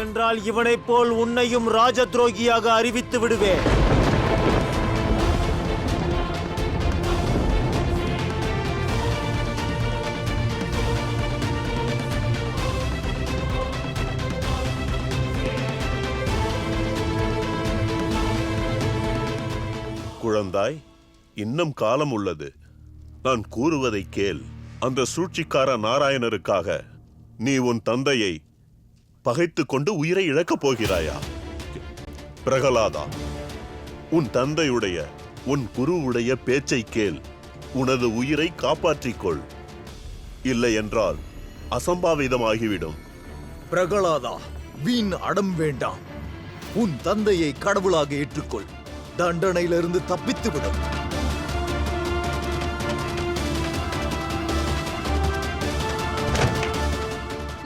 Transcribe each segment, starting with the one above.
என்றால் இவனைப் போல் உன்னையும் ராஜ துரோகியாக அறிவித்து விடுவேன். குழந்தாய், இன்னும் காலம் உள்ளது. நான் கூறுவதை கேள். அந்த சூழ்ச்சிக்கார நாராயணருக்காக நீ உன் தந்தையை பகைத்து கொண்டு உயிரை இழக்கப் போகிறாயா? பிரகலாதா, உன் தந்தையுடைய உன் குருவுடைய பேச்சை கேள். உனது உயிரை காப்பாற்றிக்கொள். இல்லை என்றால் அசம்பாவிதமாகிவிடும். பிரகலாதா, வீண் அடம் வேண்டாம். உன் தந்தையை கடவுளாக ஏற்றுக்கொள். தண்டனையிலிருந்து தப்பித்துவிடும்.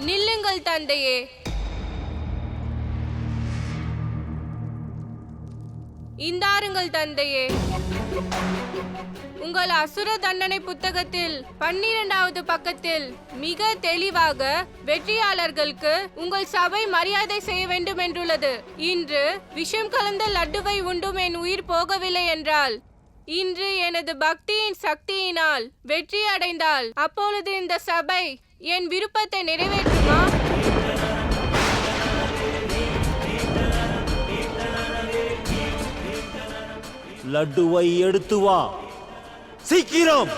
நில்லுங்கள் தந்தையே. இந்தாருங்கள் தந்தையே. உங்கள் அசுர தண்டனை புத்தகத்தில் 12வது பக்கத்தில் மிக தெளிவாக வெற்றியாளர்களுக்கு உங்கள் சபை மரியாதை செய்ய வேண்டும் என்றுள்ளது. இன்று விஷம் கலந்த லட்டுவை உண்டும் என் உயிர் போகவில்லை என்றால், இன்று எனது பக்தியின் சக்தியினால் வெற்றி அடைந்தால், அப்பொழுது இந்த சபை என் விருப்பத்தை நிறைவேற்றுமா? லட்டுவை எடுத்து வா, சீக்கிரம்.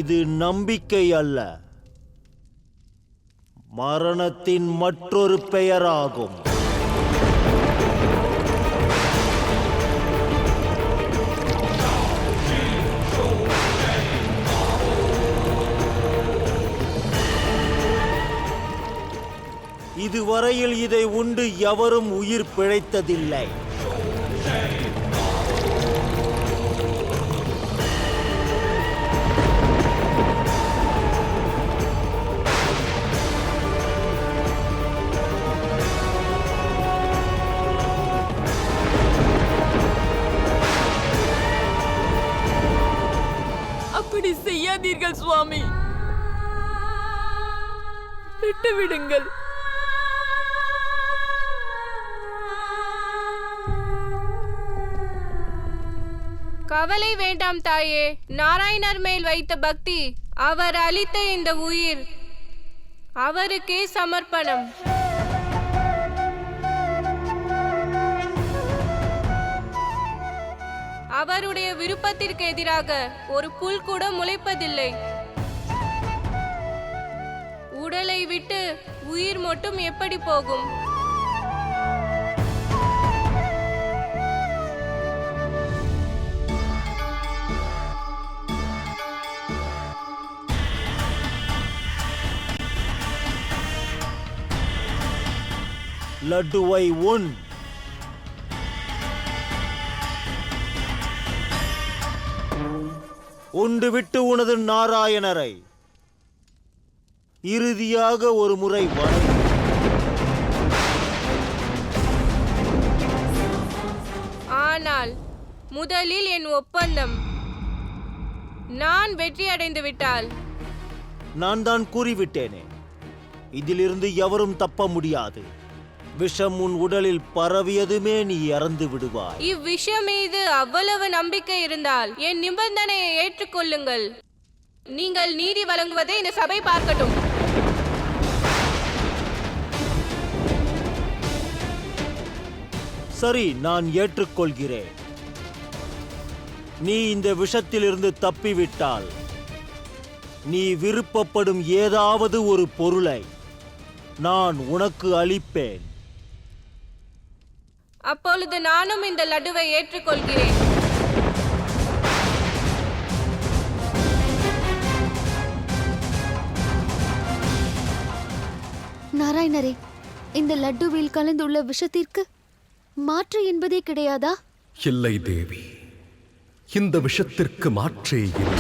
இது நம்பிக்கை அல்ல, மரணத்தின் மற்றொரு பெயராகும். இதுவரையில் இதை உண்டு எவரும் உயிர் பிழைத்ததில்லை. அப்படி செய்யாதீர்கள் சுவாமி, விட்டுவிடுங்கள். கவலை வேண்டாம் தாயே. நாராயணர் மேல் வைத்த பக்தி, அவர் அளித்த இந்த உயிர் அவருக்கே சமர்ப்பணம். அவருடைய விருப்பத்திற்கு எதிராக ஒரு புல் கூட முளைப்பதில்லை. உடலை விட்டு உயிர் மட்டும் எப்படி போகும்? லட்டுவை உன். உண்டு விட்டு உனது நாராயணரை இறுதியாக ஒரு முறை வணங்கு. ஆனால் முதலில் என் ஒப்பந்தம். நான் வெற்றி அடைந்து விட்டால் நான் தான் கூறிவிட்டேனே, இதிலிருந்து எவரும் தப்ப முடியாது. விஷம் உன் உடலில் பரவியதுமே நீ இறந்து விடுவாய். இவ்விஷயம் மீது அவ்வளவு நம்பிக்கை இருந்தால் என் நிபந்தனையை ஏற்றுக்கொள்ளுங்கள். நீங்கள் நீதி வழங்குவதை இந்த சபை பார்க்கட்டும். சரி, நான் ஏற்றுக்கொள்கிறேன். நீ இந்த விஷத்திலிருந்து தப்பிவிட்டால் நீ விருப்பப்படும் ஏதாவது ஒரு பொருளை நான் உனக்கு அளிப்பேன். அப்பொழுது நானும் இந்த லட்டுவை ஏற்றுக்கொள்கிறேன். நாராயணரே, இந்த லட்டுவில் கலந்துள்ள விஷத்திற்கு மாற்று என்பதே கிடையாதா? இல்லை தேவி, இந்த விஷத்திற்கு மாற்றே இல்லை.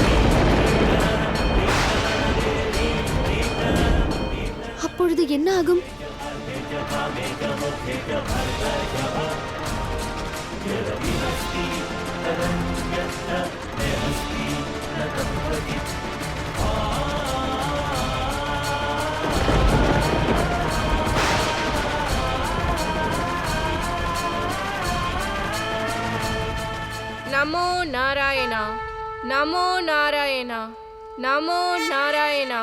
அப்பொழுது என்ன ஆகும்? நமோ நாராயணா, நமோ நாராயணா, நமோ நாராயணா,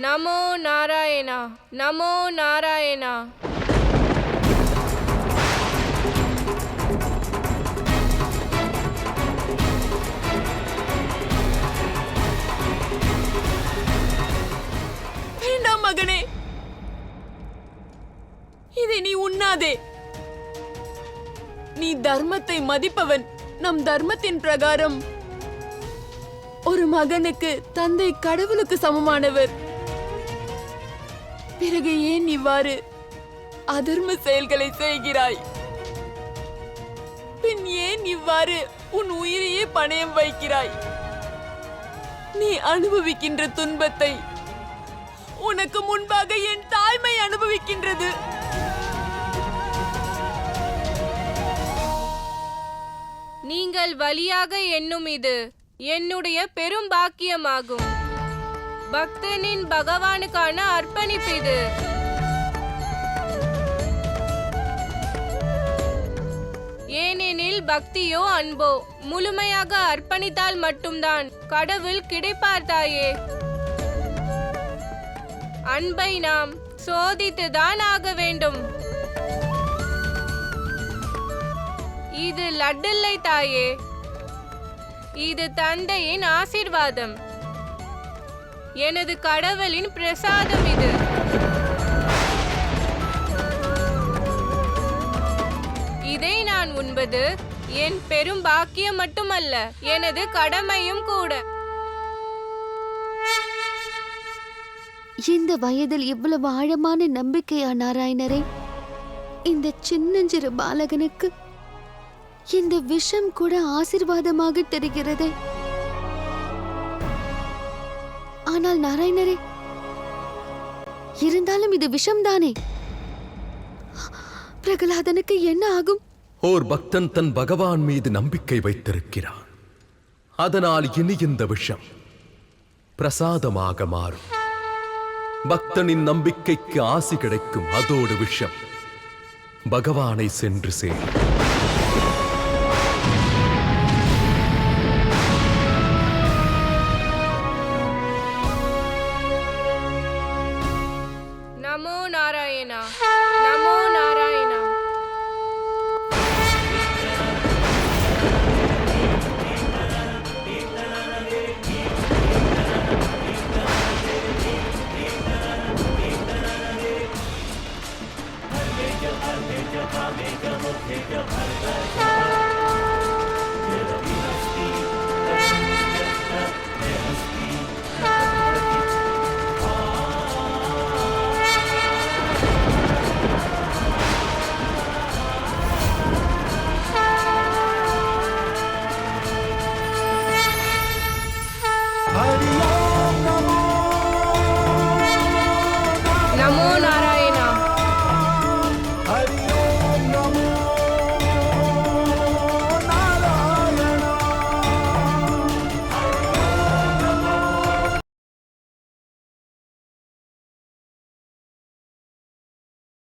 நமோ நாராயணா, நமோ நாராயணா. வேண்டாம் மகனே, இதை நீ உண்ணாதே. நீ தர்மத்தை மதிப்பவன். நம் தர்மத்தின் பிரகாரம் ஒரு மகனுக்கு தந்தை கடவுளுக்கு சமமானவர். பிறகு ஏன் இவ்வாறு அதர்ம செயல்களை செய்கிறாய்? பின் ஏன் இவ்வாறு உன் உயிரையே பணயம் வைக்கிறாய்? நீ அனுபவிக்கின்ற துன்பத்தை உனக்கு முன்பாக என் தாய்மை அனுபவிக்கின்றது. நீங்கள் வலியாக எண்ணும் இது என்னுடைய பெரும் பாக்கியமாகும். பக்தனின் பகவானுக்கான அர்ப்பணிப்பு இது. ஏனெனில் பக்தியோ அன்போ முழுமையாக அர்ப்பணித்தால் மட்டும்தான் கடவுள் கிடைப்பார் தாயே. அன்பை நாம் சோதித்துதான் ஆக வேண்டும். இது லட்டில்லை தாயே, இது தந்தையின் ஆசீர்வாதம், எனது கடவுளின் பிரசாதம் இது. இதை நான் உண்பது என் பெரும் பாக்கியம் மட்டுமல்ல, எனது கடமையும் கூட. இந்த வயதில் இவ்வளவு ஆழமான நம்பிக்கையா நாராயணரே? இந்த சின்னஞ்சிறு பாலகனுக்கு இந்த விஷம் கூட ஆசீர்வாதமாக தெரிகிறதே. ஆனால் நாராயணரே, இருந்தாலும் இது விஷம்தானே. பிரகலாதனுக்கு என்ன ஆகும்? ஓர் பக்தன் தன் பகவான் மீது நம்பிக்கை வைத்திருக்கிறான். அதனால் இனி இந்த விஷம் பிரசாதமாக மாறும். பக்தனின் நம்பிக்கைக்கு ஆசி கிடைக்கும். அதோடு விஷம் பகவானை சென்று சேரும்.